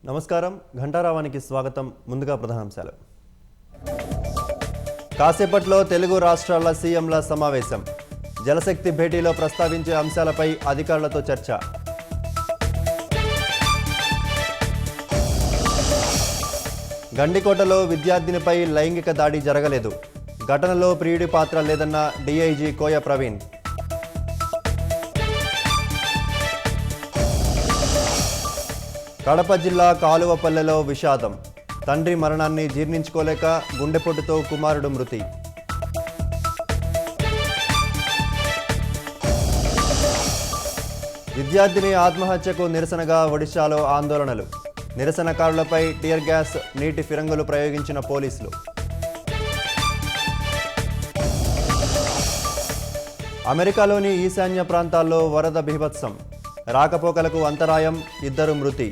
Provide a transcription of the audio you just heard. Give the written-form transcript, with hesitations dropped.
నమస్కారం ఘంటారావానికి స్వాగతం. ముందుగా ప్రధానాంశాలు. కాసేపట్లో తెలుగు రాష్ట్రాల సీఎంల సమావేశం. జలశక్తి భేటీలో ప్రస్తావించే అంశాలపై అధికారులతో చర్చ. గండికోటలో విద్యార్థినిపై లైంగిక దాడి జరగలేదు. ఘటనలో ప్రియుడి పాత్ర లేదన్న డీఐజీ కోయ ప్రవీణ్. కడప జిల్లా కాలువపల్లెలో విషాదం. తండ్రి మరణాన్ని జీర్ణించుకోలేక గుండెపోటుతో కుమారుడు మృతి. విద్యార్థిని ఆత్మహత్యకు నిరసనగా ఒడిశాలో ఆందోళనలు. నిరసనకారులపై టియర్ గ్యాస్, నీటి ఫిరంగులు ప్రయోగించిన పోలీసులు. అమెరికాలోని ఈశాన్య ప్రాంతాల్లో వరద బీభత్సం. రాకపోకలకు అంతరాయం, 2 మృతి.